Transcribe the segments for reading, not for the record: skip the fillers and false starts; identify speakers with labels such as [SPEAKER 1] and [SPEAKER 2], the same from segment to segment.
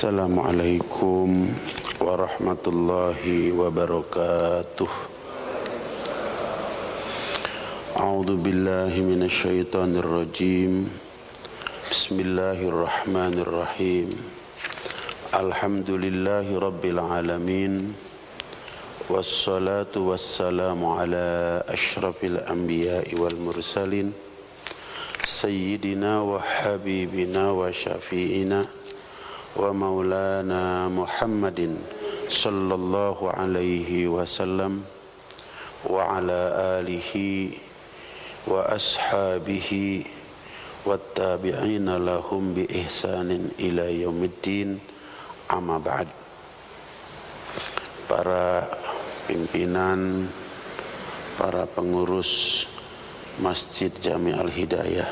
[SPEAKER 1] Assalamualaikum warahmatullahi wabarakatuh. A'udzu billahi minasyaitonir rajim. Bismillahirrahmanirrahim. Alhamdulillahi rabbil alamin. Wassalatu wassalamu ala asyrafil anbiya'i wal mursalin. Sayyidina wa habibina wa syafi'ina wa maulana Muhammadin sallallahu alaihi wasallam wa ala alihi wa ashabihi wattabi'ina lahum bi ihsanin ila yaumiddin, amma ba'd. Para pimpinan, para pengurus Masjid Jami' Al-Hidayah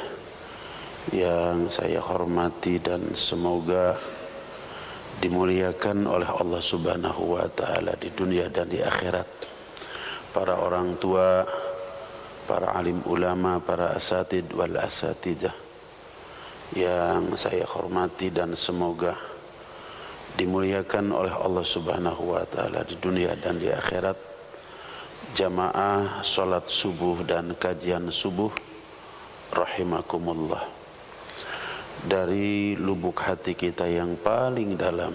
[SPEAKER 1] yang saya hormati dan semoga dimuliakan oleh Allah Subhanahu wa ta'ala di dunia dan di akhirat. Para orang tua, para alim ulama, para asatid wal asatidah yang saya hormati dan semoga dimuliakan oleh Allah Subhanahu wa ta'ala di dunia dan di akhirat. Jamaah salat subuh dan kajian subuh rahimakumullah. Dari lubuk hati kita yang paling dalam,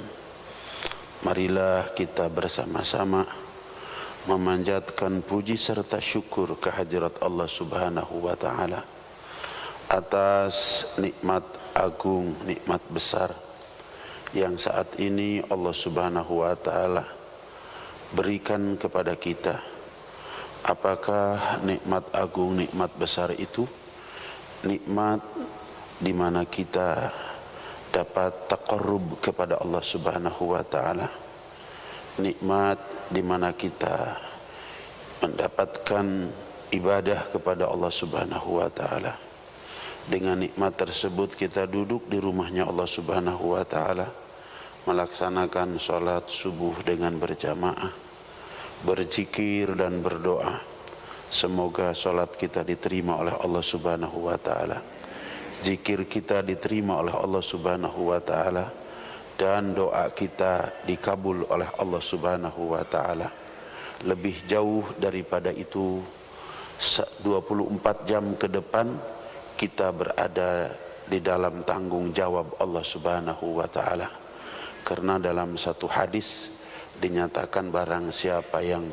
[SPEAKER 1] marilah kita bersama-sama memanjatkan puji serta syukur kehadirat Allah Subhanahu wa ta'ala atas nikmat agung, nikmat besar yang saat ini Allah Subhanahu wa ta'ala berikan kepada kita. Apakah nikmat agung, nikmat besar itu? Nikmat di mana kita dapat taqarrub kepada Allah Subhanahu wa ta'ala. Nikmat di mana kita mendapatkan ibadah kepada Allah Subhanahu wa ta'ala. Dengan nikmat tersebut kita duduk di rumahnya Allah Subhanahu wa ta'ala, melaksanakan salat subuh dengan berjamaah, berzikir dan berdoa. Semoga salat kita diterima oleh Allah Subhanahu wa ta'ala, zikir kita diterima oleh Allah Subhanahu wa ta'ala, dan doa kita dikabul oleh Allah Subhanahu wa ta'ala. Lebih jauh daripada itu, 24 jam ke depan kita berada di dalam tanggung jawab Allah Subhanahu wa ta'ala. Karena dalam satu hadis dinyatakan barang siapa yang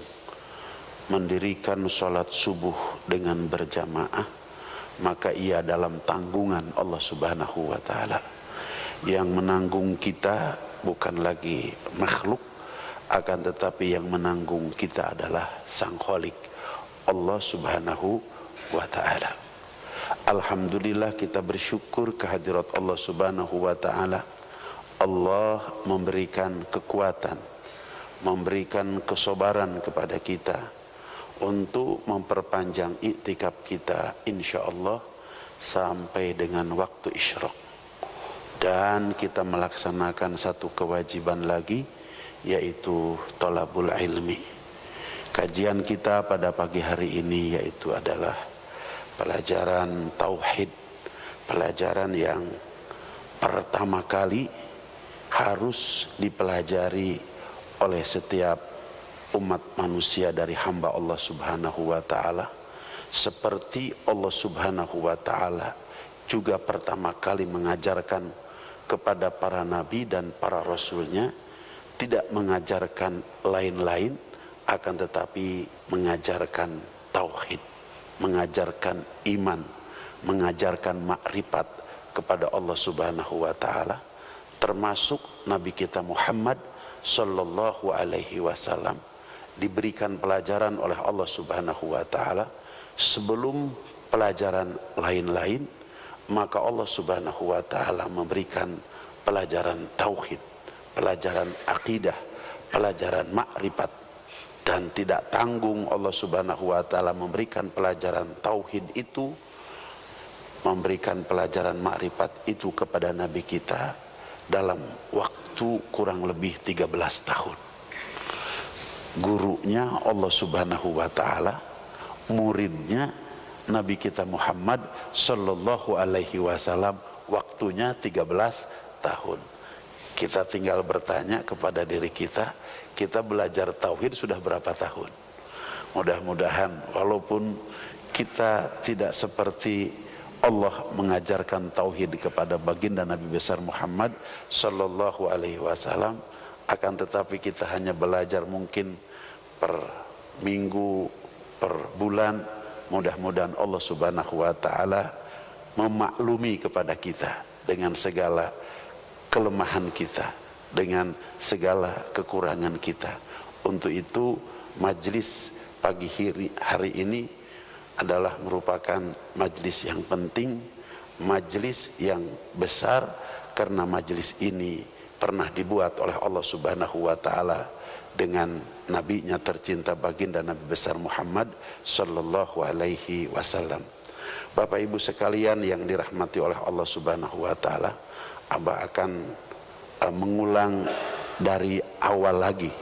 [SPEAKER 1] mendirikan salat subuh dengan berjamaah, maka ia dalam tanggungan Allah Subhanahu wa ta'ala. Yang menanggung kita bukan lagi makhluk, akan tetapi yang menanggung kita adalah Sang Khalik, Allah Subhanahu wa ta'ala. Alhamdulillah, kita bersyukur kehadirat Allah Subhanahu wa ta'ala. Allah memberikan kekuatan, memberikan kesabaran kepada kita untuk memperpanjang iktikaf kita insyaallah sampai dengan waktu isyraq. Dan kita melaksanakan satu kewajiban lagi, yaitu thalabul ilmi. Kajian kita pada pagi hari ini yaitu adalah pelajaran tauhid, pelajaran yang pertama kali harus dipelajari oleh setiap umat manusia dari hamba Allah Subhanahu wa ta'ala. Seperti Allah Subhanahu wa ta'ala juga pertama kali mengajarkan kepada para nabi dan para rasulnya, tidak mengajarkan lain-lain, akan tetapi mengajarkan tauhid, mengajarkan iman, mengajarkan makrifat kepada Allah Subhanahu wa ta'ala. Termasuk Nabi kita Muhammad sallallahu alaihi wasallam diberikan pelajaran oleh Allah Subhanahu wa ta'ala sebelum pelajaran lain-lain. Maka Allah Subhanahu wa ta'ala memberikan pelajaran tauhid, pelajaran akidah, pelajaran makrifat. Dan tidak tanggung Allah Subhanahu wa ta'ala memberikan pelajaran tauhid itu, memberikan pelajaran makrifat itu kepada Nabi kita dalam waktu kurang lebih 13 tahun. Gurunya Allah Subhanahu wa ta'ala, muridnya Nabi kita Muhammad sallallahu alaihi wasallam, waktunya 13 tahun. Kita tinggal bertanya kepada diri kita, kita belajar tauhid sudah berapa tahun? Mudah-mudahan walaupun kita tidak seperti Allah mengajarkan tauhid kepada baginda Nabi besar Muhammad sallallahu alaihi wasallam, akan tetapi kita hanya belajar mungkin per minggu, per bulan. Mudah-mudahan Allah subhanahu wa ta'ala memaklumi kepada kita dengan segala kelemahan kita, dengan segala kekurangan kita. Untuk itu majelis pagi hari ini adalah merupakan majelis yang penting, majelis yang besar, karena majelis ini pernah dibuat oleh Allah subhanahu wa ta'ala dengan nabinya tercinta baginda Nabi besar Muhammad sallallahu alaihi wasallam. Bapak Ibu sekalian yang dirahmati oleh Allah subhanahu wa ta'ala, Abah akan mengulang dari awal lagi,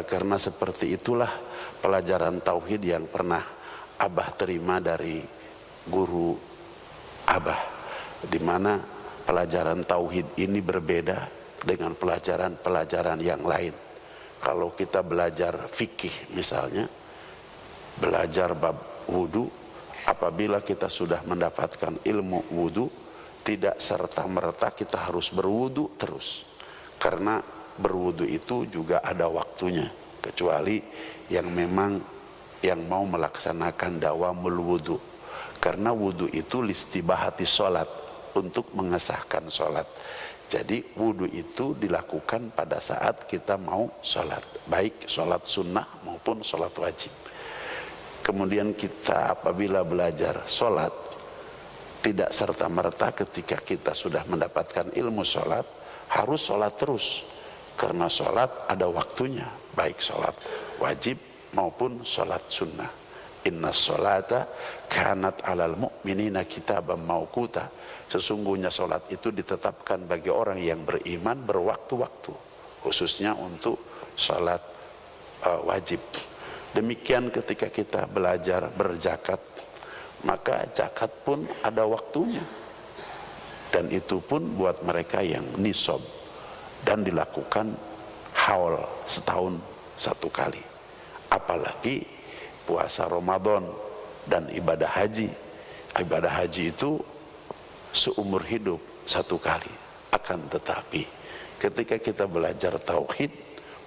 [SPEAKER 1] karena seperti itulah pelajaran tauhid yang pernah Abah terima dari guru Abah, di mana pelajaran tauhid ini berbeda dengan pelajaran-pelajaran yang lain. Kalau kita belajar fikih misalnya, belajar bab wudu, apabila kita sudah mendapatkan ilmu wudu, tidak serta-merta kita harus berwudu terus, karena berwudu itu juga ada waktunya, kecuali yang memang yang mau melaksanakan dawamul wudu, karena wudu itu listibahati sholat, untuk mengesahkan sholat. Jadi wudu itu dilakukan pada saat kita mau sholat, baik sholat sunnah maupun sholat wajib. Kemudian kita apabila belajar sholat, tidak serta-merta ketika kita sudah mendapatkan ilmu sholat harus sholat terus, karena sholat ada waktunya, baik sholat wajib maupun sholat sunnah. Inna sholata kanat alal mu'minina kitaban mauquta. Sesungguhnya sholat itu ditetapkan bagi orang yang beriman berwaktu-waktu, khususnya untuk sholat wajib. Demikian ketika kita belajar berzakat, maka zakat pun ada waktunya, dan itu pun buat mereka yang nisab, dan dilakukan haul setahun satu kali. Apalagi puasa Ramadan dan ibadah haji. Ibadah haji itu seumur hidup satu kali. Akan tetapi ketika kita belajar tauhid,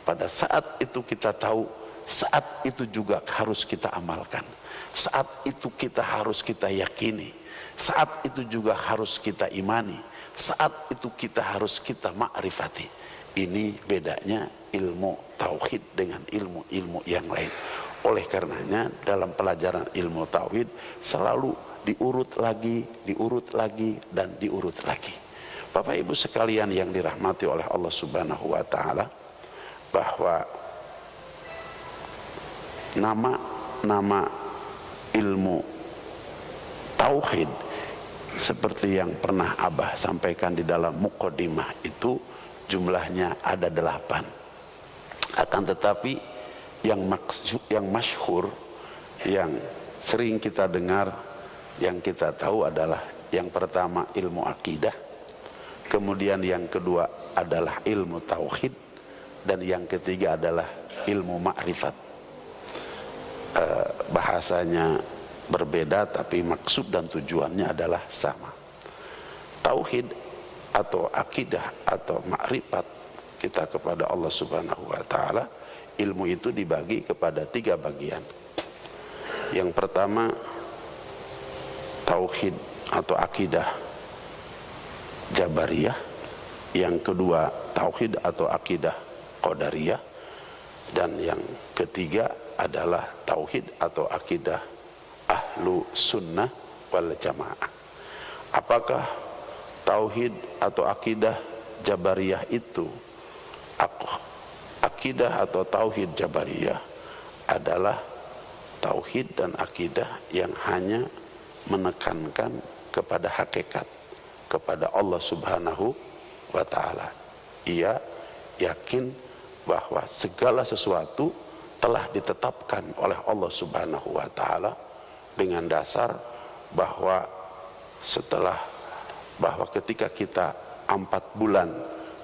[SPEAKER 1] pada saat itu kita tahu, saat itu juga harus kita amalkan, saat itu kita harus kita yakini, saat itu juga harus kita imani, saat itu kita harus kita makrifati. Ini bedanya ilmu tauhid dengan ilmu-ilmu yang lain. Oleh karenanya dalam pelajaran ilmu tauhid selalu diurut lagi, dan diurut lagi. Bapak Ibu sekalian yang dirahmati oleh Allah subhanahu wa ta'ala, bahwa nama ilmu tauhid seperti yang pernah Abah sampaikan di dalam muqaddimah itu jumlahnya ada 8. Akan tetapi yang masyhur, yang sering kita dengar, yang kita tahu adalah yang pertama ilmu akidah, kemudian yang kedua adalah ilmu tauhid, dan yang ketiga adalah ilmu ma'rifat. Bahasanya berbeda tapi maksud dan tujuannya adalah sama. Tauhid atau akidah atau ma'rifat kita kepada Allah subhanahu wa ta'ala, ilmu itu dibagi kepada 3 bagian. Yang pertama tauhid atau akidah Jabariyah, yang kedua tauhid atau akidah Qadariyah, dan yang ketiga adalah tauhid atau akidah ahlu sunnah wal jamaah. Apakah tauhid atau akidah Jabariyah itu, akidah atau tauhid Jabariyah adalah tauhid dan akidah yang hanya menekankan kepada hakikat, kepada Allah subhanahu wa ta'ala. Ia yakin bahwa segala sesuatu telah ditetapkan oleh Allah subhanahu wa ta'ala dengan dasar bahwa ketika kita 4 bulan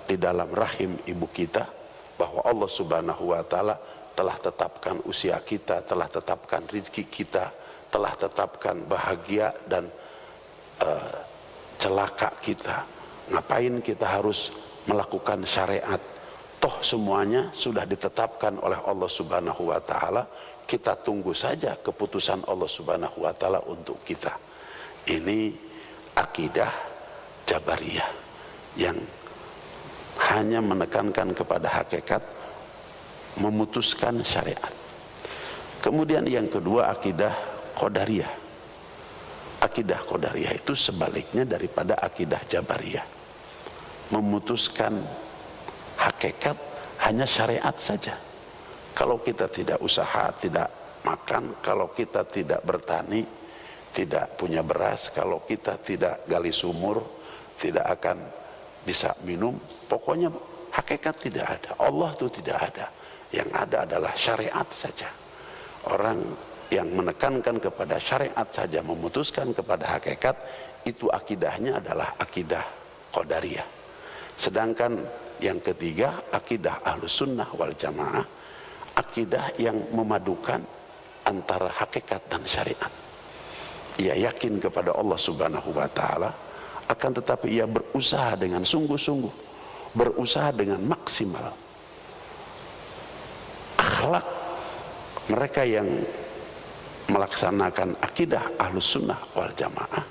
[SPEAKER 1] di dalam rahim ibu kita, bahwa Allah Subhanahu wa Ta'ala telah tetapkan usia kita, telah tetapkan rezeki kita, telah tetapkan bahagia dan celaka kita. Ngapain kita harus melakukan syariat? Toh semuanya sudah ditetapkan oleh Allah Subhanahu wa Ta'ala. Kita tunggu saja keputusan Allah Subhanahu wa Ta'ala untuk kita. Ini akidah Jabariyah yang hanya menekankan kepada hakikat, memutuskan syariat. Kemudian yang kedua, akidah Qadariyah. Akidah Qadariyah itu sebaliknya daripada akidah Jabariyah, memutuskan hakikat, hanya syariat saja. Kalau kita tidak usaha, tidak makan, kalau kita tidak bertani, tidak punya beras, kalau kita tidak gali sumur, tidak akan bisa minum. Pokoknya hakikat tidak ada, Allah itu tidak ada. Yang ada adalah syariat saja. Orang yang menekankan kepada syariat saja, memutuskan kepada hakikat, itu akidahnya adalah akidah Qadariyah. Sedangkan yang ketiga, akidah Ahlus Sunnah wal Jamaah, akidah yang memadukan antara hakikat dan syariat. Ia yakin kepada Allah Subhanahu wa Ta'ala, akan tetapi ia berusaha dengan sungguh-sungguh, berusaha dengan maksimal. Akhlak mereka yang melaksanakan akidah Ahlus Sunnah wal Jamaah,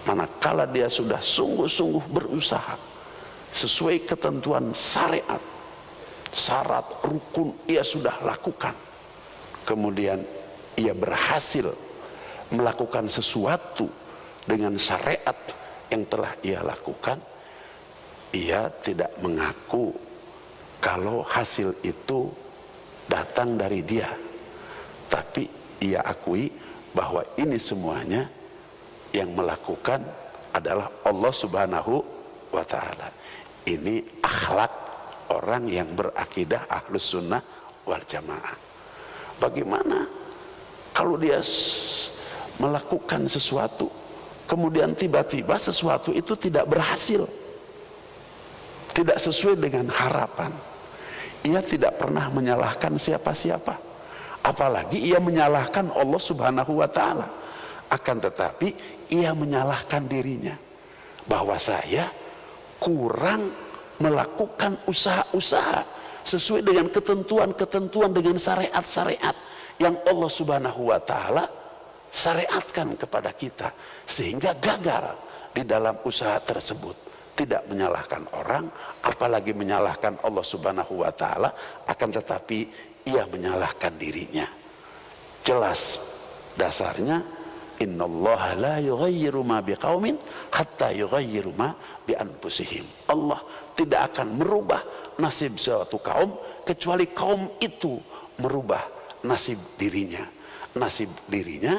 [SPEAKER 1] manakala dia sudah sungguh-sungguh berusaha sesuai ketentuan syariat, syarat rukun ia sudah lakukan, kemudian ia berhasil melakukan sesuatu dengan syariat yang telah ia lakukan, ia tidak mengaku kalau hasil itu datang dari dia, tapi ia akui bahwa ini semuanya yang melakukan adalah Allah Subhanahu wa Ta'ala. Ini akhlak orang yang berakidah Ahlus Sunnah wal Jamaah. Bagaimana kalau dia melakukan sesuatu, kemudian tiba-tiba sesuatu itu tidak berhasil, tidak sesuai dengan harapan? Ia tidak pernah menyalahkan siapa-siapa, apalagi ia menyalahkan Allah Subhanahu wa Ta'ala. Akan tetapi ia menyalahkan dirinya, bahwa saya kurang melakukan usaha-usaha sesuai dengan ketentuan-ketentuan, dengan syariat-syariat yang Allah Subhanahu wa Ta'ala syariatkan kepada kita, sehingga gagal di dalam usaha tersebut. Tidak menyalahkan orang, apalagi menyalahkan Allah Subhanahu wa Ta'ala, akan tetapi ia menyalahkan dirinya. Jelas dasarnya, innallaha la yughayyiru ma biqaumin hatta yughayyiru ma bi anfusihim. Allah tidak akan merubah nasib suatu kaum kecuali kaum itu merubah nasib dirinya. Nasib dirinya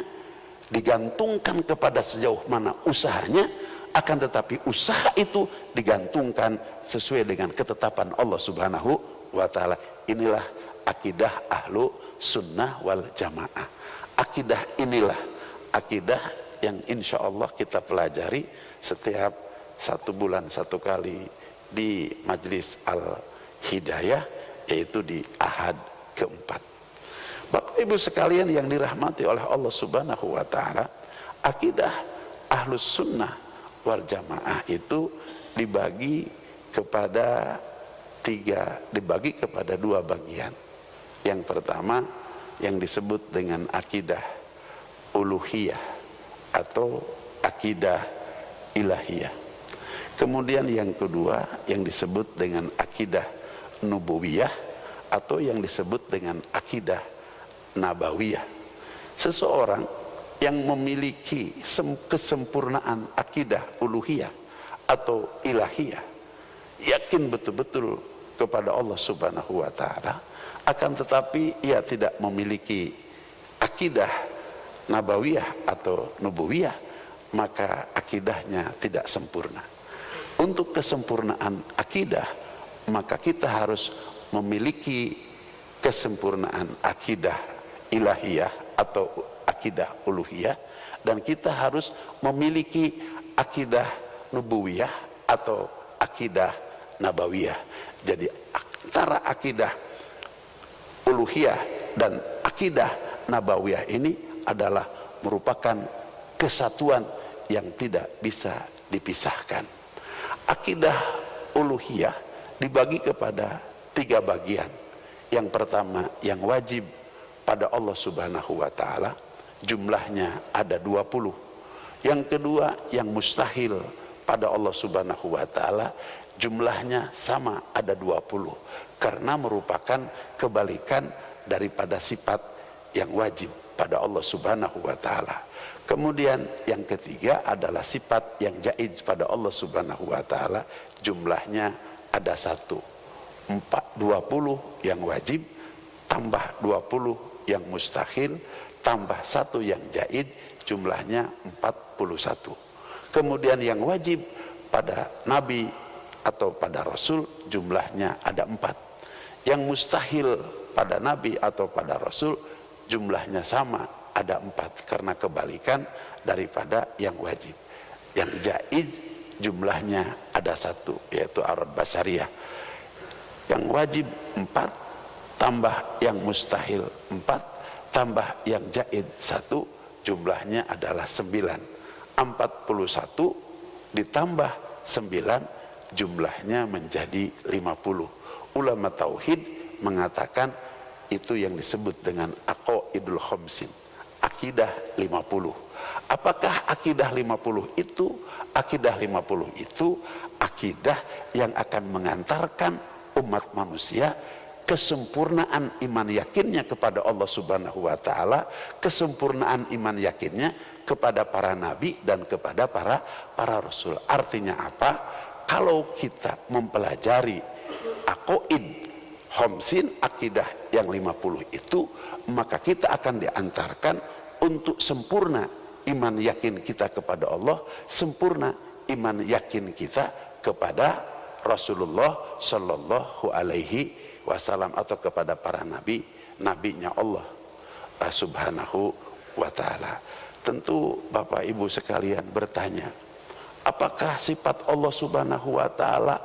[SPEAKER 1] digantungkan kepada sejauh mana usahanya, akan tetapi usaha itu digantungkan sesuai dengan ketetapan Allah Subhanahu wa Ta'ala. Inilah akidah Ahlu Sunnah wal Jamaah. Akidah inilah akidah yang insya Allah kita pelajari setiap 1 bulan 1 kali di Majlis Al-Hidayah, yaitu di Ahad keempat. Bapak Ibu sekalian yang dirahmati oleh Allah Subhanahu wa Ta'ala, akidah Ahlus Sunnah wal Jamaah itu dibagi kepada 2 bagian. Yang pertama yang disebut dengan akidah uluhiyah atau akidah ilahiyah. Kemudian yang kedua yang disebut dengan akidah nubuwiyah atau yang disebut dengan akidah nabawiyah. Seseorang yang memiliki kesempurnaan akidah uluhiyah atau ilahiyah, yakin betul-betul kepada Allah Subhanahu wa Ta'ala, akan tetapi ia tidak memiliki akidah nabawiyah atau nubuwiyah, maka akidahnya tidak sempurna. Untuk kesempurnaan akidah, maka kita harus memiliki kesempurnaan akidah ilahiyah atau akidah uluhiyah, dan kita harus memiliki akidah nubuwiyah atau akidah nabawiyah. Jadi antara akidah uluhiyah dan akidah nabawiyah ini adalah merupakan kesatuan yang tidak bisa dipisahkan. Akidah uluhiyah dibagi kepada 3 bagian. Yang pertama yang wajib pada Allah Subhanahu wa taala, jumlahnya ada 20. Yang kedua yang mustahil pada Allah Subhanahu wa taala, jumlahnya sama ada 20, karena merupakan kebalikan daripada sifat yang wajib pada Allah Subhanahu wa taala. Kemudian yang ketiga adalah sifat yang jaiz pada Allah Subhanahu wa taala, jumlahnya ada 1. 20 yang wajib tambah 20 yang mustahil tambah 1 yang jaiz, jumlahnya 41. Kemudian yang wajib pada nabi atau pada rasul jumlahnya ada 4. Yang mustahil pada nabi atau pada rasul jumlahnya sama ada 4, karena kebalikan daripada yang wajib. Yang jaiz jumlahnya ada 1, yaitu arad basyariyah. Yang wajib 4 tambah yang mustahil 4 tambah yang jaiz 1, jumlahnya adalah 9. 41 ditambah 9 jumlahnya menjadi 50. Ulama tauhid mengatakan itu yang disebut dengan aqaidul khamsin, akidah 50. Apakah akidah 50 itu? Akidah 50 itu akidah yang akan mengantarkan umat manusia kesempurnaan iman yakinnya kepada Allah Subhanahu wa taala, kesempurnaan iman yakinnya kepada para nabi dan kepada para rasul. Artinya apa? Kalau kita mempelajari aqaid khamsin, akidah yang 50 itu, maka kita akan diantarkan untuk sempurna iman yakin kita kepada Allah, sempurna iman yakin kita kepada Rasulullah Sallallahu Alaihi Wasallam, atau kepada para nabi, nabinya Allah Subhanahu wa taala. Tentu Bapak Ibu sekalian bertanya, apakah sifat Allah Subhanahu wa taala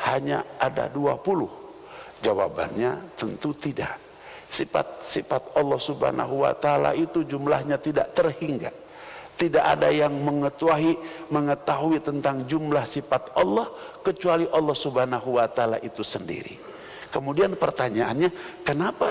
[SPEAKER 1] hanya ada 20? Jawabannya tentu tidak. Sifat-sifat Allah Subhanahu wa taala itu jumlahnya tidak terhingga. Tidak ada yang mengetahui tentang jumlah sifat Allah kecuali Allah Subhanahu wa taala itu sendiri. Kemudian pertanyaannya, kenapa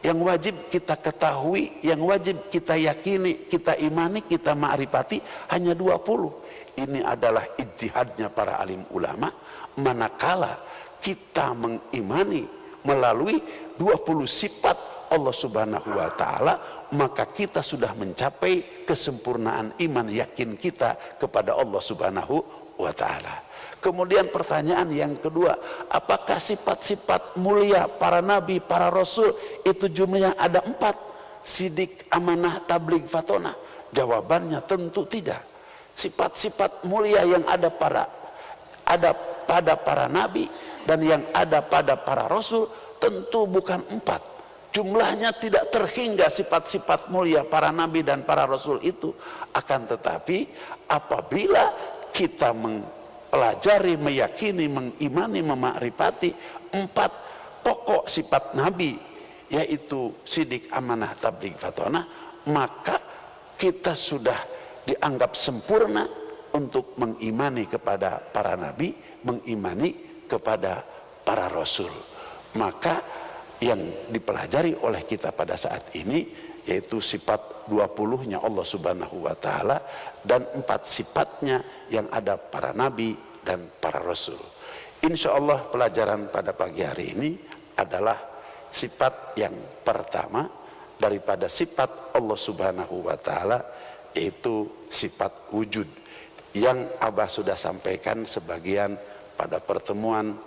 [SPEAKER 1] yang wajib kita ketahui, yang wajib kita yakini, kita imani, kita ma'rifati hanya 20? Ini adalah ijtihadnya para alim ulama, manakala kita mengimani melalui 20 sifat Allah Subhanahu wa taala, maka kita sudah mencapai kesempurnaan iman yakin kita kepada Allah Subhanahu wa taala. Kemudian pertanyaan yang kedua, apakah sifat-sifat mulia para nabi, para rasul itu jumlahnya ada 4? Sidik, amanah, tabligh, fatonah. Jawabannya tentu tidak. Sifat-sifat mulia yang ada pada para nabi dan yang ada pada para rasul tentu bukan 4. Jumlahnya tidak terhingga sifat-sifat mulia para nabi dan para rasul itu. Akan tetapi apabila kita mempelajari, meyakini, mengimani, memakrifati 4 pokok sifat nabi, yaitu sidik, amanah, tabligh, fatonah, maka kita sudah dianggap sempurna untuk mengimani kepada para nabi, mengimani kepada para rasul. Maka yang dipelajari oleh kita pada saat ini yaitu sifat 20-nya Allah Subhanahu wa taala dan 4 sifatnya yang ada para nabi dan para rasul. Insya Allah pelajaran pada pagi hari ini adalah sifat yang pertama daripada sifat Allah Subhanahu wa taala, yaitu sifat wujud, yang Abah sudah sampaikan sebagian pada pertemuan,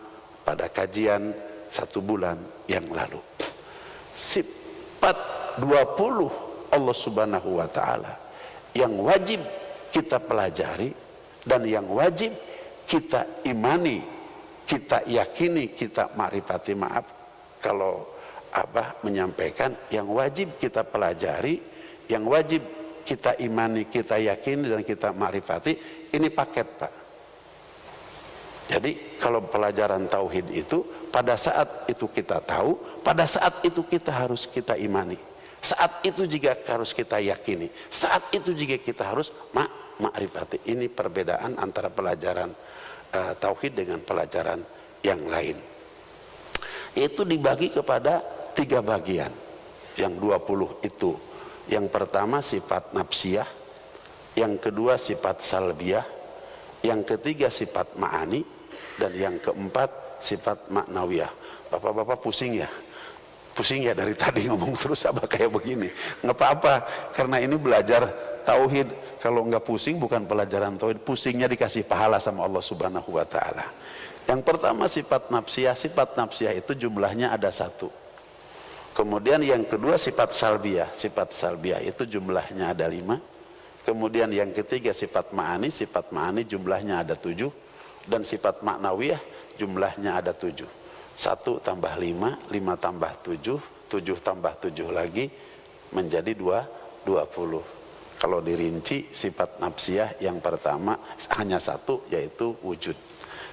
[SPEAKER 1] pada kajian 1 bulan yang lalu. Sifat 20 Allah Subhanahu wa taala yang wajib kita pelajari dan yang wajib kita imani, kita yakini, kita ma'rifati. Maaf kalau Abah menyampaikan yang wajib kita pelajari, yang wajib kita imani, kita yakini dan kita ma'rifati, ini paket Pak. Jadi kalau pelajaran tauhid itu pada saat itu kita tahu, pada saat itu kita harus kita imani, saat itu juga harus kita yakini, saat itu juga kita harus ma'rifati. Ini perbedaan antara pelajaran tauhid dengan pelajaran yang lain. Itu dibagi kepada 3 bagian. Yang 20 itu. Yang pertama sifat nafsiyah, yang kedua sifat salbiyah, yang ketiga sifat ma'ani, dan yang keempat sifat maknawiyah. Bapak-bapak pusing ya? Pusing ya dari tadi ngomong terus apa kayak begini? Nggak apa-apa, karena ini belajar tauhid. Kalau nggak pusing bukan pelajaran tauhid, pusingnya dikasih pahala sama Allah Subhanahu wa Ta'ala. Yang pertama sifat nafsiyah. Sifat nafsiyah itu jumlahnya ada 1. Kemudian yang kedua sifat salbiyah. Sifat salbiyah itu jumlahnya ada 5. Kemudian yang ketiga sifat ma'ani. Sifat ma'ani jumlahnya ada 7. Dan sifat maknawiyah jumlahnya ada 7. 1 tambah 5, 5 tambah 7, 7 tambah 7 lagi menjadi 20. Kalau dirinci sifat nafsiyah yang pertama hanya 1, yaitu wujud.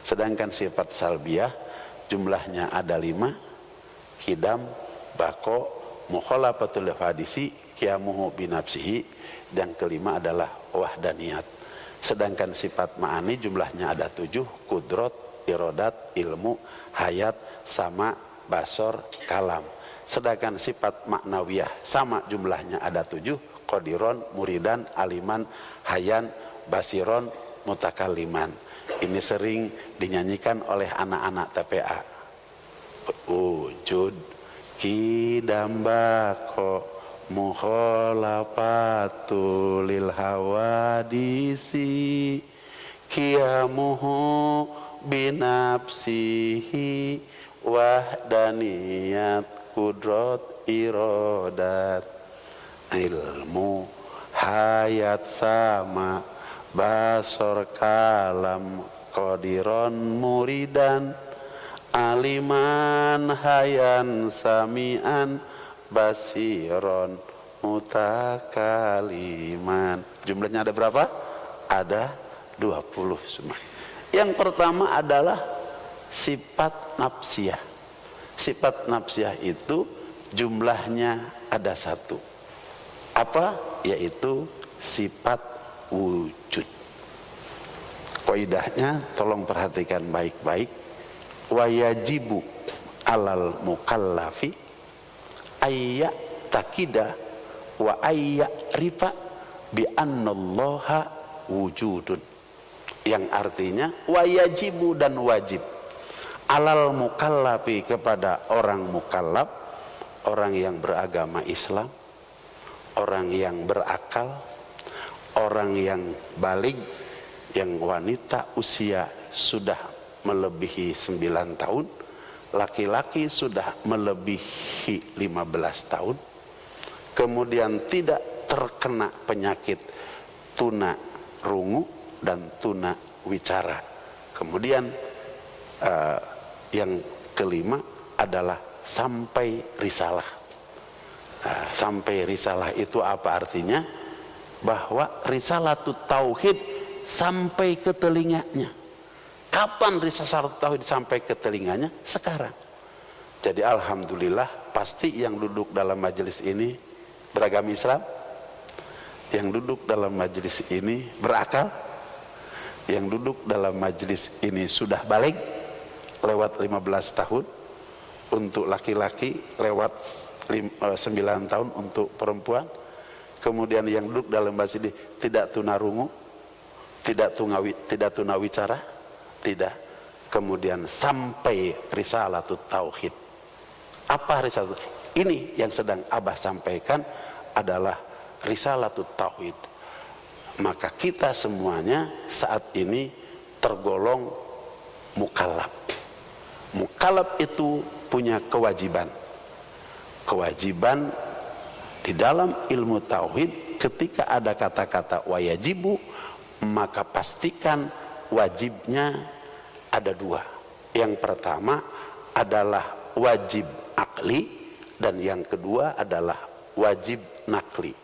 [SPEAKER 1] Sedangkan sifat salbiyah jumlahnya ada 5. Kidam, bako, mukhalafatul hadisi, qiyamuhu binafsihi, dan kelima adalah wahdaniyat. Sedangkan sifat ma'ani jumlahnya ada 7. Kudrot, irodat, ilmu, hayat, sama, basor, kalam. Sedangkan sifat maknawiyah sama jumlahnya ada 7. Qadiron, muridan, aliman, hayan, basiron, mutakaliman. Ini sering dinyanyikan oleh anak-anak TPA. Wujud, kidam, bako, mukhalafatu lil hawadisi, qiyamuhu binafsihi, wahdaniyat, kudrot, irodat, ilmu, hayat, sama, basor, kalam, qadiron, muridan, aliman, hayan, samian, basiron, mutakaliman. Jumlahnya ada berapa? Ada 20 semua. Yang pertama adalah sifat nafsiyah. Sifat nafsiyah itu jumlahnya ada 1. Apa? Yaitu sifat wujud. Qaidahnya tolong perhatikan baik-baik. Wa yajibu alal mukallafi ayya takida wa ayya rifa bi annallaha wujudun. Yang artinya wajibu dan wajib alal mukallafi, kepada orang mukallaf, orang yang beragama Islam, orang yang berakal, orang yang baligh, yang wanita usia sudah melebihi 9 tahun, laki-laki sudah melebihi 15 tahun, kemudian tidak terkena penyakit tuna rungu dan tuna wicara. Kemudian yang kelima adalah sampai risalah. Sampai risalah itu apa artinya? Bahwa risalatut tauhid sampai ke telinganya. Kapan risalatut tauhid sampai ke telinganya? Sekarang. Jadi alhamdulillah, pasti yang duduk dalam majelis ini beragama Islam, yang duduk dalam majelis ini berakal, yang duduk dalam majelis ini sudah baligh lewat 15 tahun untuk laki-laki, lewat 9 tahun untuk perempuan. Kemudian yang duduk dalam majelis ini tidak tunarungu, tidak tunawicara, tidak. Kemudian sampai risalatut tauhid. Apa risalatut? Ini yang sedang Abah sampaikan adalah risalatut tauhid. Maka kita semuanya saat ini tergolong mukallaf. Mukallaf itu punya kewajiban. Kewajiban di dalam ilmu tauhid, ketika ada kata-kata wajibu, maka pastikan wajibnya ada 2. Yang pertama adalah wajib akli, dan yang kedua adalah wajib nakli.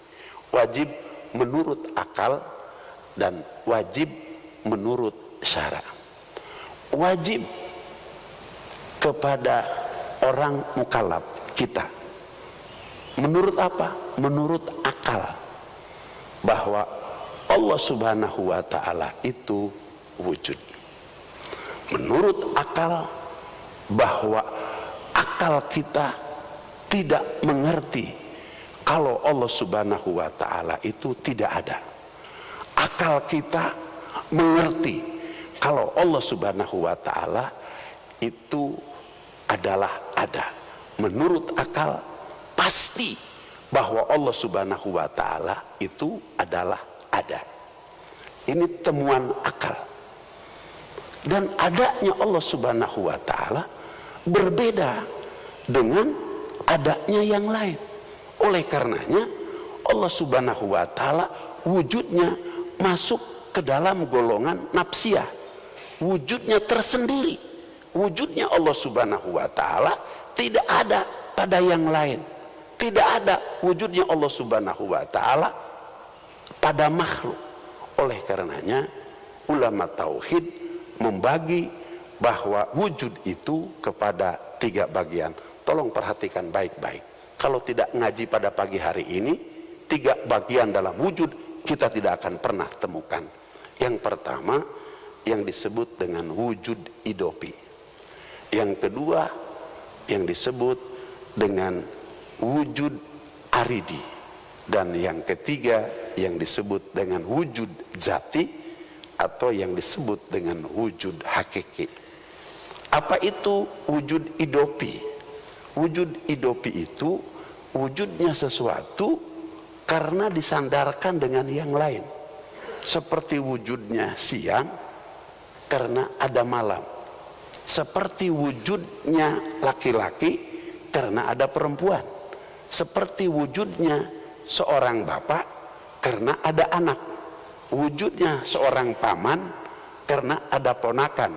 [SPEAKER 1] Wajib menurut akal dan wajib menurut syara. wajib kepada orang mukallaf kita. Menurut apa? Menurut akal, bahwa Allah Subhanahu wa ta'ala itu wujud. Menurut akal, bahwa akal kita tidak mengerti kalau Allah Subhanahu wa ta'ala itu tidak ada. Akal kita mengerti kalau Allah Subhanahu wa ta'ala itu adalah ada. Menurut akal pasti bahwa Allah Subhanahu wa ta'ala itu adalah ada. Ini temuan akal. Dan adanya Allah Subhanahu wa ta'ala berbeda dengan adanya yang lain. Oleh karenanya Allah Subhanahu wa ta'ala wujudnya masuk ke dalam golongan nafsiyah. Wujudnya tersendiri. Wujudnya Allah Subhanahu wa ta'ala tidak ada pada yang lain. Tidak ada wujudnya Allah Subhanahu wa ta'ala pada makhluk. Oleh karenanya ulama tauhid membagi bahwa wujud itu kepada 3 bagian. Tolong perhatikan baik-baik. Kalau tidak ngaji pada pagi hari ini, 3 bagian dalam wujud kita tidak akan pernah temukan. Yang pertama yang disebut dengan wujud idopi. Yang kedua yang disebut dengan wujud aridi. Dan yang ketiga yang disebut dengan wujud jati atau yang disebut dengan wujud hakiki. Apa itu wujud idopi? Wujud idopi itu wujudnya sesuatu karena disandarkan dengan yang lain. Seperti wujudnya siang karena ada malam. Seperti wujudnya laki-laki karena ada perempuan. Seperti wujudnya seorang bapak karena ada anak. Wujudnya seorang paman karena ada ponakan.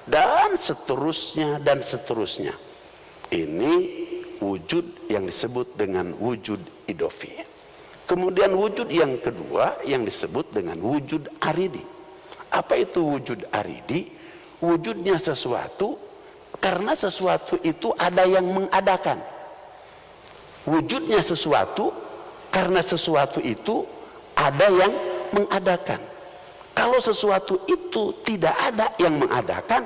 [SPEAKER 1] Dan seterusnya dan seterusnya. Ini wujud yang disebut dengan wujud idofi. Kemudian wujud yang kedua yang disebut dengan wujud aridi. Apa itu wujud aridi? Wujudnya sesuatu karena sesuatu itu ada yang mengadakan. Wujudnya sesuatu karena sesuatu itu ada yang mengadakan. Kalau sesuatu itu tidak ada yang mengadakan,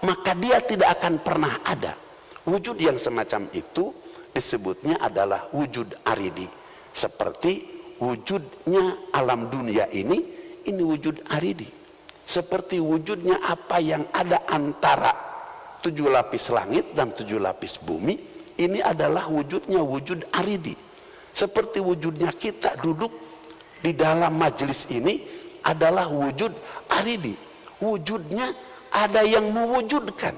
[SPEAKER 1] maka dia tidak akan pernah ada. Wujud yang semacam itu disebutnya adalah wujud aridi. Seperti wujudnya alam dunia ini wujud aridi. Seperti wujudnya apa yang ada antara 7 lapis langit dan 7 lapis bumi, ini adalah wujudnya wujud aridi. Seperti wujudnya kita duduk di dalam majelis ini adalah wujud aridi. Wujudnya ada yang mewujudkan.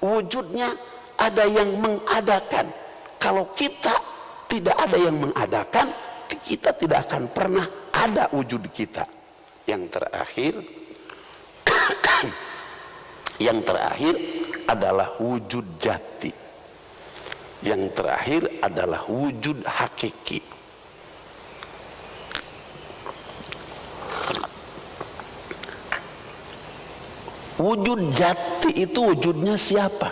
[SPEAKER 1] Wujudnya ada yang mengadakan. Kalau kita tidak ada yang mengadakan, kita tidak akan pernah ada wujud kita. Yang terakhir adalah wujud jati. Yang terakhir adalah wujud hakiki. Wujud jati itu wujudnya siapa?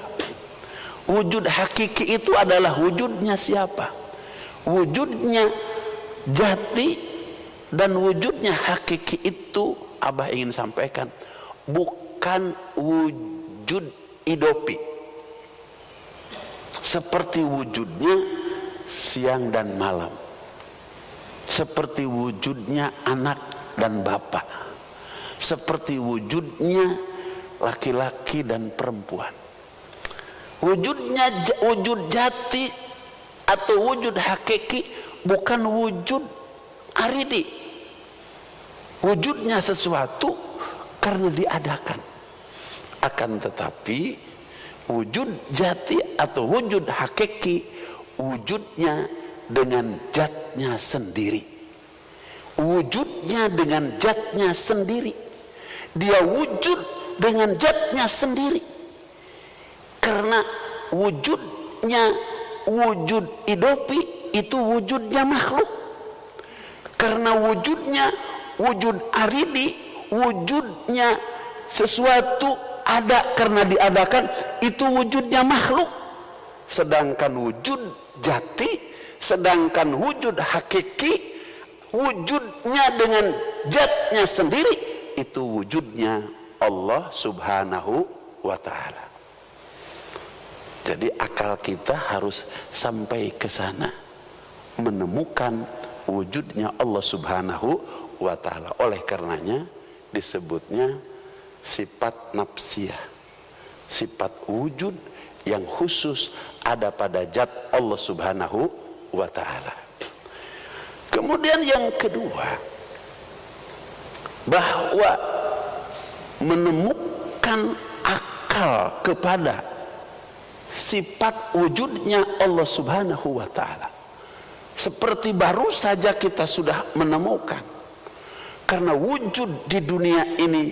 [SPEAKER 1] Wujud hakiki itu adalah wujudnya siapa? Wujudnya jati dan wujudnya hakiki itu, Abah ingin sampaikan, bukan wujud idopi. Seperti wujudnya siang dan malam. Seperti wujudnya anak dan bapak. Seperti wujudnya laki-laki dan perempuan. Wujudnya wujud jati atau wujud hakiki bukan wujud aridi. Wujudnya sesuatu karena diadakan. Akan tetapi wujud jati atau wujud hakiki wujudnya dengan zatnya sendiri. Wujudnya dengan zatnya sendiri. Dia wujud dengan zatnya sendiri. Karena wujudnya wujud idopi itu wujudnya makhluk. Karena wujudnya wujud aridi, wujudnya sesuatu ada karena diadakan, itu wujudnya makhluk. Sedangkan wujud jati, sedangkan wujud hakiki, wujudnya dengan zatnya sendiri, itu wujudnya Allah subhanahu wa ta'ala. Jadi akal kita harus sampai ke sana, menemukan wujudnya Allah subhanahu wa ta'ala. Oleh karenanya disebutnya sifat nafsiyah, sifat wujud yang khusus ada pada zat Allah subhanahu wa ta'ala. Kemudian yang kedua, bahwa menemukan akal kepada sifat wujudnya Allah subhanahu wa ta'ala, seperti baru saja kita sudah menemukan. Karena wujud di dunia ini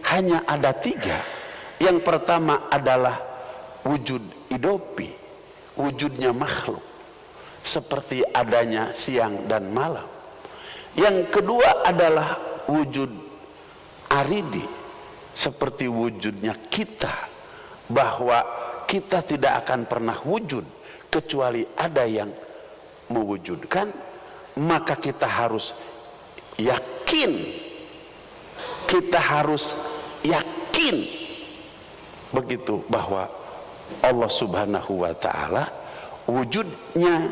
[SPEAKER 1] hanya ada 3. Yang pertama adalah wujud idopi, wujudnya makhluk, seperti adanya siang dan malam. Yang kedua adalah wujud aridi, seperti wujudnya kita, bahwa kita tidak akan pernah wujud kecuali ada yang mewujudkan. Maka kita harus yakin, kita harus yakin begitu, bahwa Allah subhanahu wa ta'ala wujudnya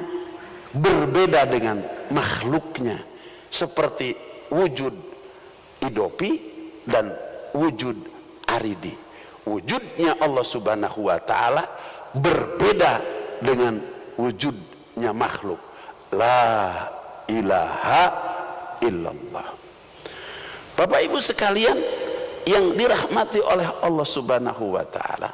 [SPEAKER 1] berbeda dengan makhluknya, seperti wujud idopi dan wujud aridi. Wujudnya Allah subhanahu wa ta'ala berbeda dengan wujudnya makhluk. La ilaha illallah. Bapak ibu sekalian yang dirahmati oleh Allah subhanahu wa ta'ala,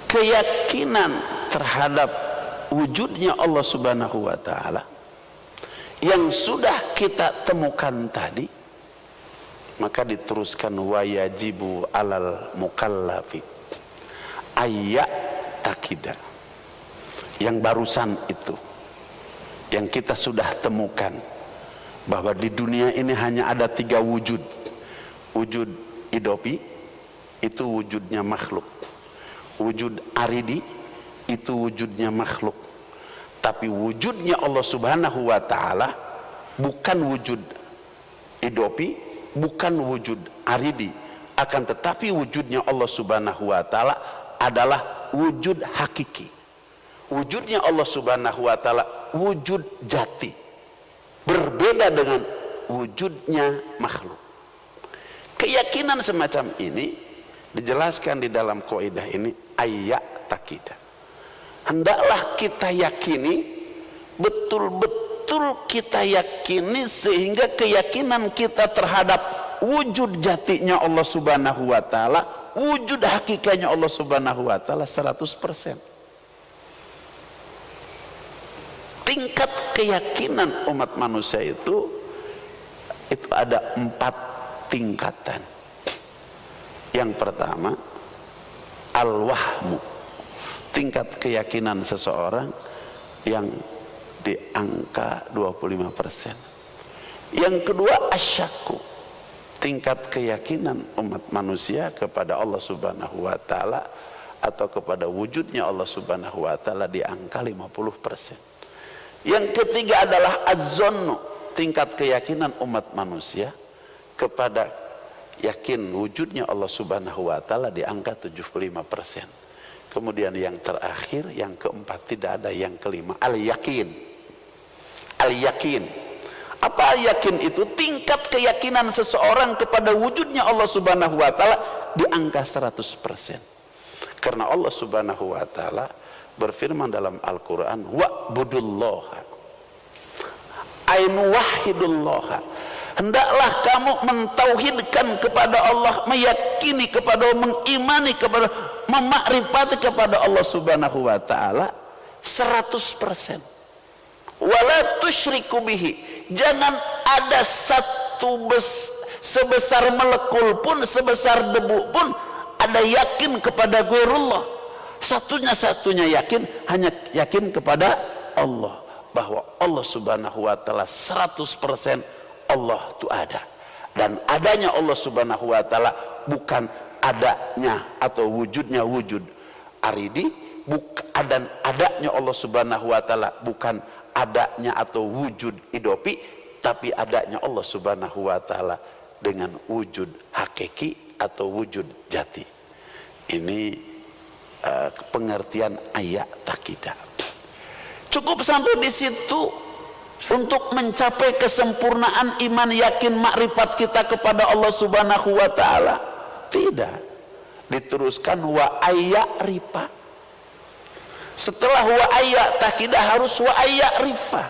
[SPEAKER 1] keyakinan terhadap wujudnya Allah subhanahu wa ta'ala yang sudah kita temukan tadi, maka diteruskan wa yajibu alal mukallafi ayat takida. Yang barusan itu yang kita sudah temukan, bahwa di dunia ini hanya ada 3 wujud. Wujud idopi, itu wujudnya makhluk. Wujud aridi, itu wujudnya makhluk. Tapi wujudnya Allah subhanahu wa ta'ala bukan wujud idopi, bukan wujud aridi, akan tetapi wujudnya Allah subhanahu wa ta'ala adalah wujud hakiki. Wujudnya Allah subhanahu wa ta'ala wujud jati, berbeda dengan wujudnya makhluk. Keyakinan semacam ini dijelaskan di dalam kaidah ini, ayat takidah. Hendaklah kita yakini, betul-betul kita yakini, sehingga keyakinan kita terhadap wujud jatinya Allah subhanahu wa ta'ala, wujud hakikatnya Allah subhanahu wa ta'ala 100%. Tingkat keyakinan umat manusia itu ada 4 tingkatan. Yang pertama, al-wahmu, tingkat keyakinan seseorang yang di angka 25%. Yang kedua, asyaku, tingkat keyakinan umat manusia kepada Allah subhanahu wa ta'ala atau kepada wujudnya Allah subhanahu wa ta'ala di angka 50%. Yang ketiga adalah az-zannu, tingkat keyakinan umat manusia kepada yakin wujudnya Allah subhanahu wa ta'ala di angka 75%. Kemudian yang terakhir, yang keempat, tidak ada yang kelima, al-yakin. Al-yakin, apa al-yakin itu? Tingkat keyakinan seseorang kepada wujudnya Allah subhanahu wa ta'ala di angka 100%. Karena Allah subhanahu wa ta'ala berfirman dalam Al-Quran, wa'budullaha ainu wahidullaha, hendaklah kamu mentauhidkan kepada Allah, meyakini kepada, mengimani kepada, memakrifati kepada Allah subhanahu wa ta'ala 100%. Wala tusyriku bihi, jangan ada satu sebesar melekul pun, sebesar debu pun ada yakin kepada ghairullah. Satunya-satunya yakin, hanya yakin kepada Allah, bahwa Allah subhanahu wa ta'ala 100% Allah itu ada, dan adanya Allah subhanahu wa ta'ala bukan adanya atau wujudnya wujud aridi, dan adanya Allah subhanahu wa ta'ala bukan adanya atau wujud idopi, tapi adanya Allah subhanahu wa ta'ala dengan wujud hakiki atau wujud jati. Ini pengertian ayat takidah. Cukup sampai di situ untuk mencapai kesempurnaan iman, yakin, makrifat kita kepada Allah subhanahu wa ta'ala? Tidak. Diteruskan wa ayya'rifa. Setelah wa ayya'takidah harus wa ayya'rifa.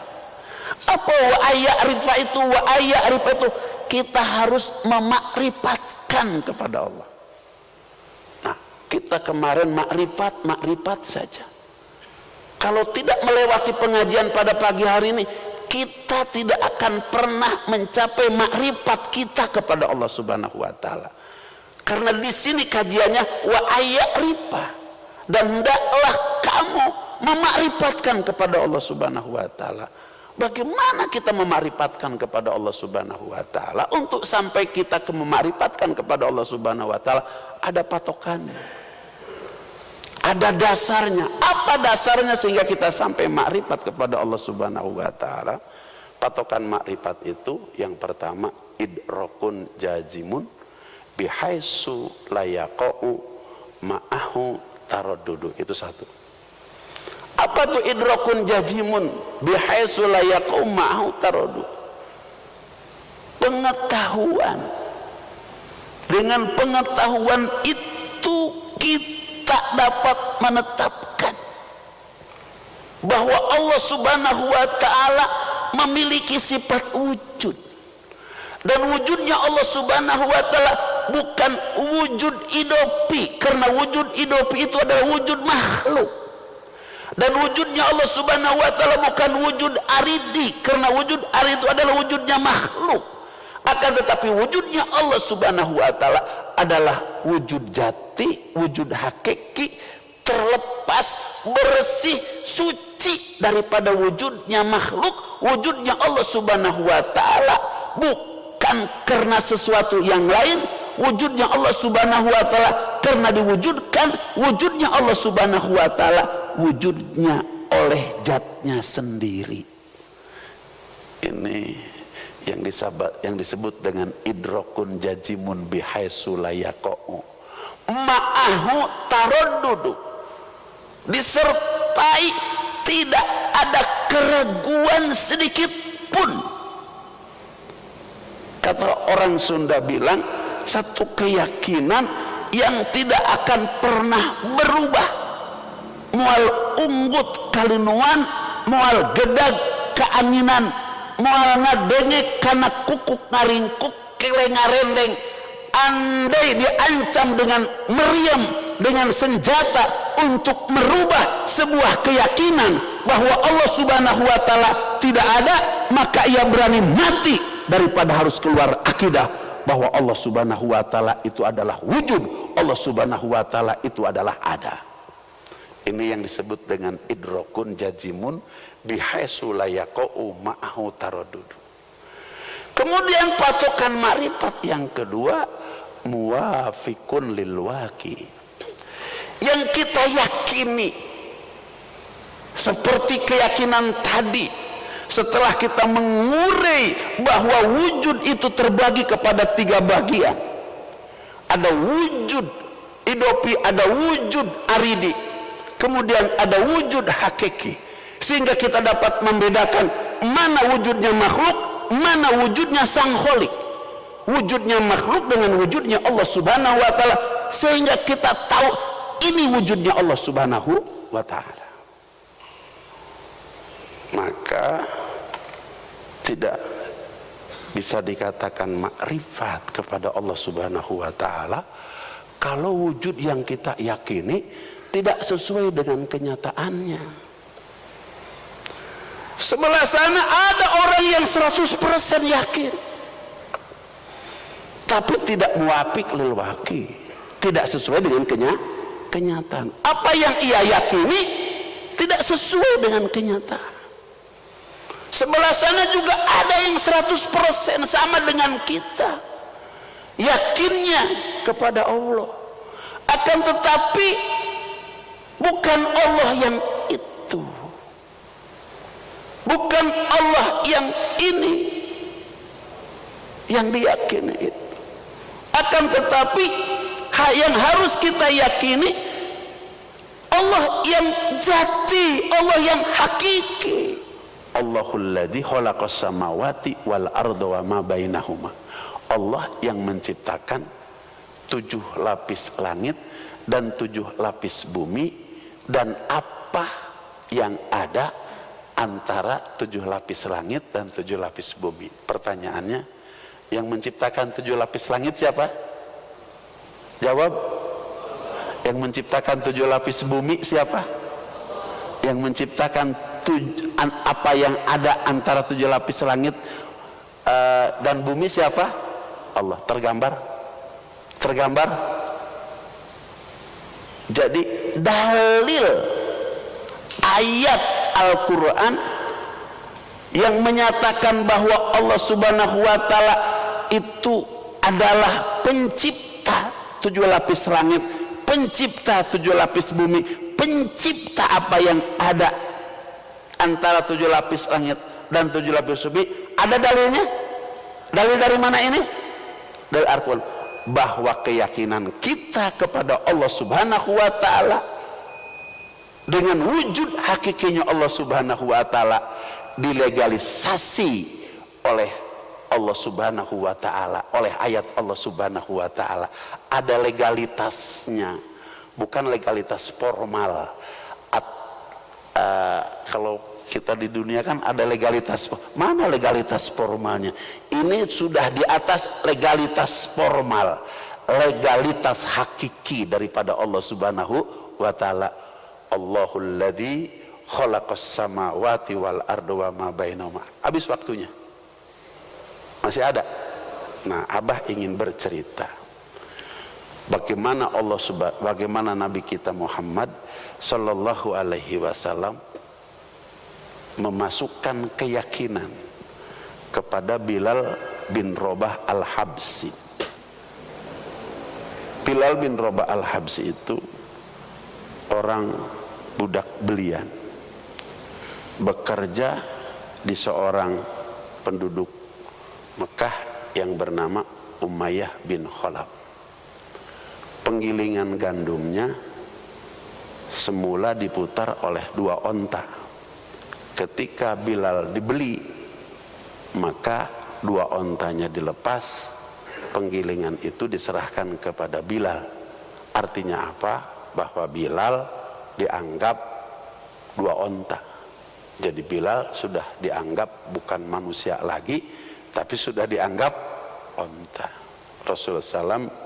[SPEAKER 1] Apa wa ayya'rifa itu? Wa ayya'rifa itu kita harus memakrifatkan kepada Allah. Nah, kita kemarin makrifat saja. Kalau tidak melewati pengajian pada pagi hari ini, kita tidak akan pernah mencapai makrifat kita kepada Allah subhanahu wa ta'ala. Karena di sini kajiannya wa ayya'rifa, dan hendaklah kamu memakrifatkan kepada Allah subhanahu wa ta'ala. Bagaimana kita memakrifatkan kepada Allah subhanahu wa ta'ala? Untuk sampai kita memakrifatkan kepada Allah subhanahu wa ta'ala, ada patokannya, ada dasarnya. Apa dasarnya sehingga kita sampai makrifat kepada Allah subhanahu wa ta'ala? Patokan makrifat itu yang pertama, idrokun jazimun bihaisu layaqa'u ma'ahu taraddudu. Itu satu. Apa tuh idrokun jazimun bihaisu layaqa'u ma'ahu taraddudu? Pengetahuan. Dengan pengetahuan itu kita dapat menetapkan bahwa Allah subhanahu wa ta'ala memiliki sifat wujud, dan wujudnya Allah subhanahu wa ta'ala bukan wujud idopi, karena wujud idopi itu adalah wujud makhluk, dan wujudnya Allah subhanahu wa ta'ala bukan wujud aridi, karena wujud aridi itu adalah wujudnya makhluk. Akan tetapi wujudnya Allah subhanahu wa ta'ala adalah wujud jati, wujud hakiki, terlepas, bersih, suci daripada wujudnya makhluk. Wujudnya Allah subhanahu wa ta'ala bukan karena sesuatu yang lain. Wujudnya Allah subhanahu wa ta'ala karena diwujudkan. Wujudnya Allah subhanahu wa ta'ala wujudnya oleh zatnya sendiri. Ini yang disebut dengan idrokun jazimun bihaisu layaqa'u ma'ahu taraddudu, disertai tidak ada keraguan sedikit pun. Kata orang Sunda bilang, satu keyakinan yang tidak akan pernah berubah, mual unggut kalinuan, mual gedag keanginan, mual ngadengek karena kukuk ngaringkuk kelengarendeng. Andai diancam dengan meriam, dengan senjata untuk merubah sebuah keyakinan bahwa Allah subhanahu wa ta'ala tidak ada, maka ia berani mati daripada harus keluar akidah bahwa Allah subhanahu wa ta'ala itu adalah wujud, Allah subhanahu wa ta'ala itu adalah ada. Ini yang disebut dengan idrokun jazimun bihaisu layaqa'u ma'ahu taraddudu. Kemudian patokan makrifat yang kedua, muwafiqun lil waqi, yang kita yakini seperti keyakinan tadi. Setelah kita mengurai bahwa wujud itu terbagi kepada 3 bagian, ada wujud idopi, ada wujud aridi, kemudian ada wujud hakiki, sehingga kita dapat membedakan mana wujudnya makhluk, mana wujudnya sang kholik, wujudnya makhluk dengan wujudnya Allah subhanahu wa ta'ala, sehingga kita tahu ini wujudnya Allah subhanahu wa ta'ala. Maka tidak bisa dikatakan makrifat kepada Allah subhanahu wa ta'ala kalau wujud yang kita yakini tidak sesuai dengan kenyataannya. Sebelah sana ada orang yang 100% yakin, tapi tidak muwafiq lil waqi, tidak sesuai dengan kenyataan. Apa yang ia yakini tidak sesuai dengan kenyataan. Sebelah sana juga ada yang 100% sama dengan kita, yakinnya kepada Allah. Akan tetapi bukan Allah yang itu, bukan Allah yang ini yang diyakini itu. Akan tetapi yang harus kita yakini Allah yang jati, Allah yang hakiki. Allahul ladzi khalaqas samawati wal arda wa ma bainahuma. Allah yang menciptakan 7 lapis langit dan 7 lapis bumi dan apa yang ada antara 7 lapis langit dan 7 lapis bumi. Pertanyaannya, yang menciptakan 7 lapis langit siapa? Jawab. Yang menciptakan 7 lapis bumi siapa? Yang menciptakan apa yang ada antara 7 lapis langit dan bumi siapa? Allah. Tergambar? Tergambar? Jadi dalil ayat Al-Quran yang menyatakan bahwa Allah Subhanahu wa Ta'ala itu adalah pencipta 7 lapis langit, pencipta 7 lapis bumi, pencipta apa yang ada antara 7 lapis langit dan 7 lapis bumi. Ada dalilnya? Dalil dari mana ini? Dari Al-Quran. Bahwa keyakinan kita kepada Allah Subhanahu wa Ta'ala dengan wujud hakikinya Allah Subhanahu wa Ta'ala dilegalisasi oleh Allah Subhanahu wa Ta'ala, oleh ayat Allah Subhanahu wa Ta'ala. Ada legalitasnya, bukan legalitas formal. Kalau kita di dunia kan ada legalitas, mana legalitas formalnya? Ini sudah di atas legalitas formal, legalitas hakiki daripada Allah Subhanahu wa Ta'ala. Allahul ladzi khalaqas samawati wal arda wa ma bainahuma. Habis waktunya. Masih ada. Nah, Abah ingin bercerita bagaimana bagaimana Nabi kita Muhammad sallallahu alaihi wasallam memasukkan keyakinan kepada Bilal bin Rabah Al-Habsi. Bilal bin Rabah Al-Habsi itu orang budak belian, bekerja di seorang penduduk Mekah yang bernama Umayyah bin Khalaf. Penggilingan gandumnya semula diputar oleh 2 onta. Ketika Bilal dibeli, maka 2 ontanya dilepas, penggilingan itu diserahkan kepada Bilal. Artinya apa? Bahwa Bilal dianggap 2 onta. Jadi Bilal sudah dianggap bukan manusia lagi, tapi sudah dianggap onta. Rasulullah SAW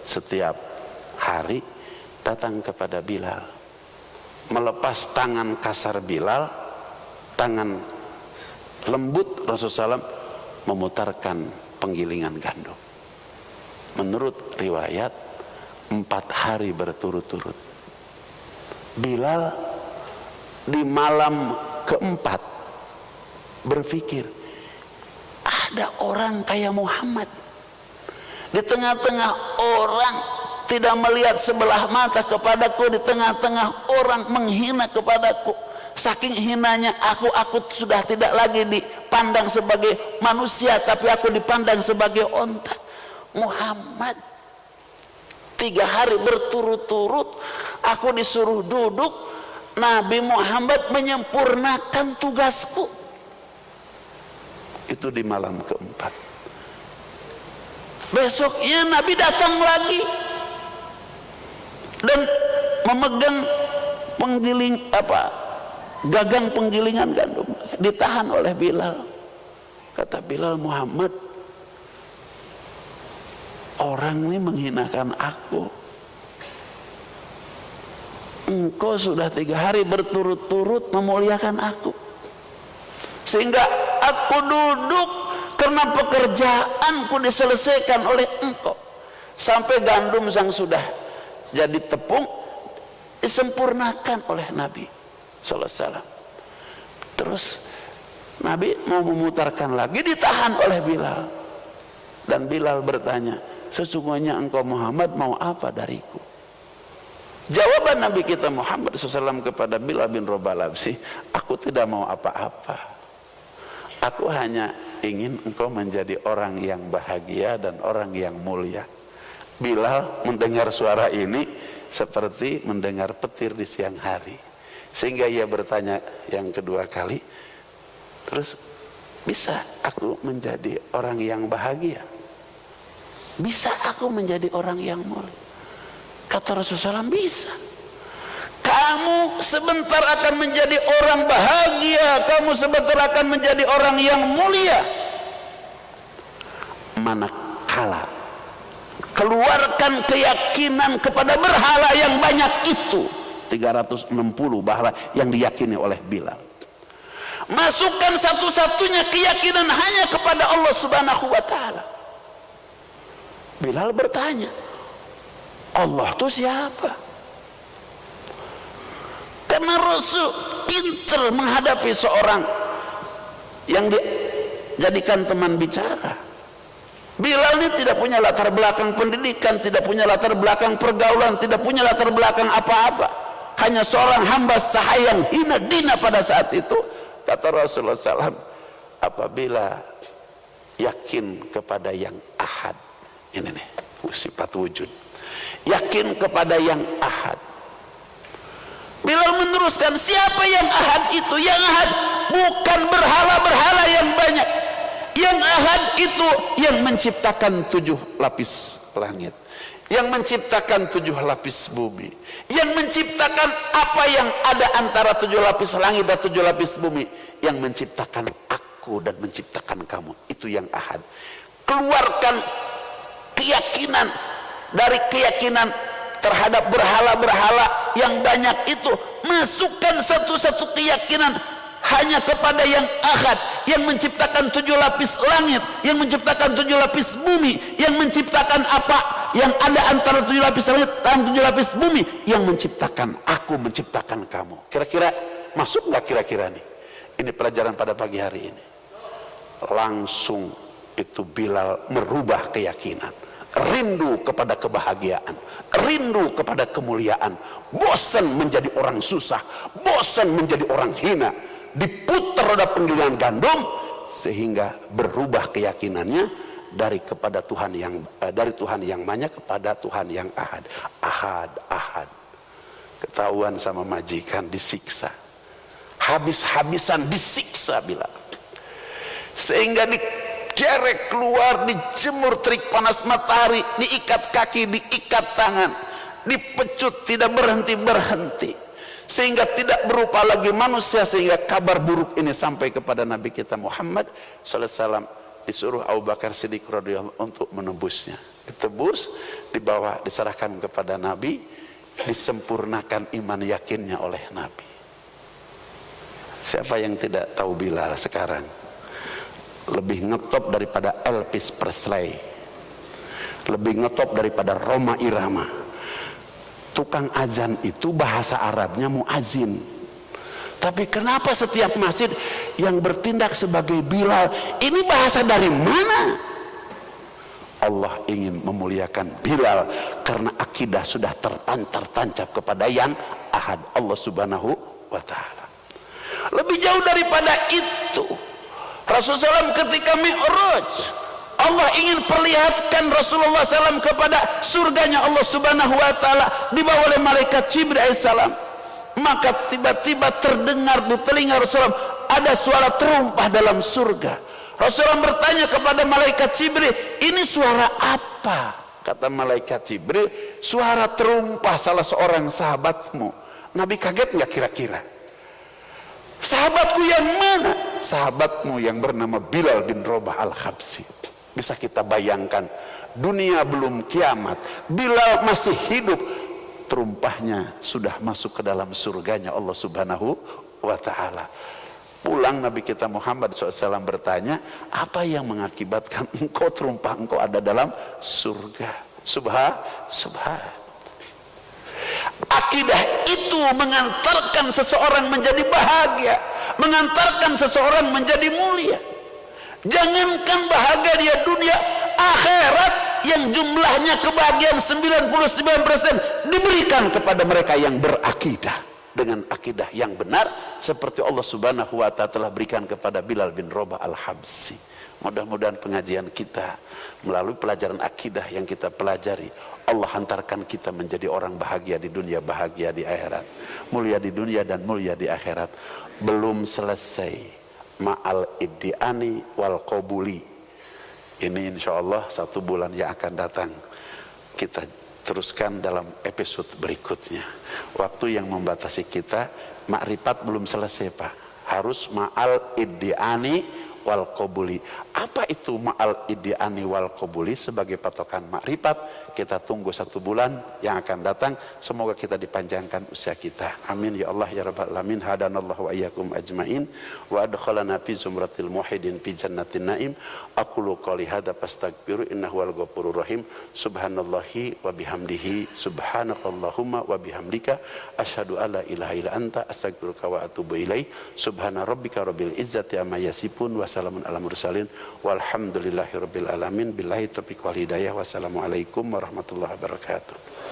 [SPEAKER 1] setiap hari datang kepada Bilal, melepas tangan kasar Bilal, tangan lembut Rasulullah SAW memutarkan penggilingan gandum. Menurut riwayat 4 hari berturut-turut. Bilal di malam keempat berpikir, ada orang kayak Muhammad di tengah-tengah orang tidak melihat sebelah mata kepadaku, di tengah-tengah orang menghina kepadaku. Saking hinanya aku sudah tidak lagi dipandang sebagai manusia, tapi aku dipandang sebagai onta. Muhammad 3 hari berturut-turut aku disuruh duduk, Nabi Muhammad menyempurnakan tugasku. Itu di malam keempat. Besoknya Nabi datang lagi dan memegang gagang penggilingan gandum, ditahan oleh Bilal. Kata Bilal, Muhammad, orang ini menghinakan aku. Engkau sudah 3 hari berturut-turut memuliakan aku, sehingga aku duduk karena pekerjaanku diselesaikan oleh engkau. Sampai gandum yang sudah jadi tepung disempurnakan oleh Nabi sallallahu alaihi wasallam. Terus Nabi mau memutarkan lagi, ditahan oleh Bilal. Dan Bilal bertanya, sesungguhnya engkau Muhammad mau apa dariku? Jawaban Nabi kita Muhammad SAW kepada Bilal bin Rabah Al-Habsyi, aku tidak mau apa-apa. Aku hanya ingin engkau menjadi orang yang bahagia dan orang yang mulia. Bilal mendengar suara ini seperti mendengar petir di siang hari. Sehingga ia bertanya yang kedua kali, terus bisa aku menjadi orang yang bahagia? Bisa aku menjadi orang yang mulia? Kata Rasulullah SAW, bisa. Kamu sebentar akan menjadi orang bahagia, kamu sebentar akan menjadi orang yang mulia. Manakala keluarkan keyakinan kepada berhala yang banyak itu, 360 berhala yang diyakini oleh Bilal. Masukkan satu-satunya keyakinan hanya kepada Allah Subhanahu wa ta'ala. Bilal bertanya, Allah itu siapa? Karena Rasul pintar menghadapi seorang yang dijadikan teman bicara. Bilal ini tidak punya latar belakang pendidikan, tidak punya latar belakang pergaulan, tidak punya latar belakang apa-apa. Hanya seorang hamba sahaya yang hina dina pada saat itu. Kata Rasulullah SAW, apabila yakin kepada yang ahad, ini nih sifat wujud, yakin kepada yang ahad. Bilal meneruskan, siapa yang ahad itu? Yang ahad bukan berhala-berhala yang banyak. Yang ahad itu yang menciptakan 7 lapis langit, yang menciptakan 7 lapis bumi, yang menciptakan apa yang ada antara 7 lapis langit dan 7 lapis bumi, yang menciptakan aku dan menciptakan kamu. Itu yang ahad. Keluarkan keyakinan dari keyakinan terhadap berhala-berhala yang banyak itu, masukkan satu-satu keyakinan hanya kepada yang ahad, yang menciptakan 7 lapis langit, yang menciptakan 7 lapis bumi, yang menciptakan apa yang ada antara 7 lapis langit dan 7 lapis bumi, yang menciptakan aku, menciptakan kamu. Kira-kira masuk nggak kira-kira nih? Ini pelajaran pada pagi hari ini. Langsung itu Bilal merubah keyakinan, rindu kepada kebahagiaan, rindu kepada kemuliaan, bosan menjadi orang susah, bosan menjadi orang hina, diputar roda penggilingan gandum, sehingga berubah keyakinannya dari kepada Tuhan yang dari Tuhan yang banyak kepada Tuhan yang ahad. Ahad. Ketahuan sama majikan, disiksa, habis-habisan disiksa Bilal, sehingga dikerek keluar, dijemur terik panas matahari, diikat kaki, diikat tangan, dipecut tidak berhenti, sehingga tidak berupa lagi manusia, sehingga kabar buruk ini sampai kepada Nabi kita Muhammad SAW. Disuruh Abu Bakar Siddiq radhiyallahu untuk menebusnya. Ditebus, dibawa, diserahkan kepada Nabi, disempurnakan iman yakinnya oleh Nabi. Siapa yang tidak tahu Bilal sekarang? Lebih ngetop daripada Elvis Presley, lebih ngetop daripada Rhoma Irama. Tukang azan itu bahasa Arabnya muazin, tapi kenapa setiap masjid yang bertindak sebagai Bilal? Ini bahasa dari mana? Allah ingin memuliakan Bilal karena akidah sudah terpancar-tancap kepada yang ahad, Allah Subhanahu wa ta'ala. Lebih jauh daripada itu, Rasulullah SAW ketika Mi'raj, Allah ingin perlihatkan Rasulullah SAW kepada surganya Allah Subhanahu wa ta'ala, dibawa oleh malaikat Jibril alaihissalam. Maka tiba-tiba terdengar di telinga Rasulullah ada suara terumpah dalam surga. Rasulullah bertanya kepada malaikat Jibril, ini suara apa? Kata malaikat Jibril, suara terumpah salah seorang sahabatmu. Nabi kaget nggak kira-kira? Sahabatku yang mana? Sahabatmu yang bernama Bilal bin Rabah Al-Habsyi. Bisa kita bayangkan, dunia belum kiamat, Bilal masih hidup, terumpahnya sudah masuk ke dalam surganya Allah Subhanahu wa ta'ala. Pulang Nabi kita Muhammad SAW bertanya, apa yang mengakibatkan engkau terumpah engkau ada dalam surga? Subhan. Akidah itu mengantarkan seseorang menjadi bahagia. mengantarkan seseorang menjadi mulia. Jangankan bahagia dia dunia, akhirat yang jumlahnya kebahagiaan 99% diberikan kepada mereka yang berakidah dengan akidah yang benar seperti Allah Subhanahu wa taala telah berikan kepada Bilal bin Rabah Al-Habsyi. Mudah-mudahan pengajian kita melalui pelajaran akidah yang kita pelajari, Allah hantarkan kita menjadi orang bahagia di dunia, bahagia di akhirat, mulia di dunia dan mulia di akhirat. Belum selesai ma'al iddiani wal qabuli. Ini insya Allah 1 bulan yang akan datang kita teruskan dalam episode berikutnya. Waktu yang membatasi kita, makrifat belum selesai Pak, harus ma'al iddiani wal qabuli. Apa itu ma'al iddiani wal qabuli sebagai patokan makrifat? Kita tunggu 1 bulan yang akan datang. Semoga kita dipanjangkan usia kita. Amin ya Allah ya rabbal alamin. Hadanallahu wa iyyakum ajmain wa adkhalana fi zumratil muwahhidin fi jannatin naim. Aqulu qouli hadza fastaghfiru innahu wal ghafurur rahim. Subhanallahi wa bihamdihi, subhanakallahumma wa bihamdika, asyhadu alla ilaha illa anta, astaghfiruka wa atubu ilaik. Subhana rabbika rabbil izzati amma yasifun wa salamun alal mursalin walhamdulillahi rabbil alamin. Billahi taufiq wal hidayah. Wassalamualaikum warahmatullahi wabarakatuh.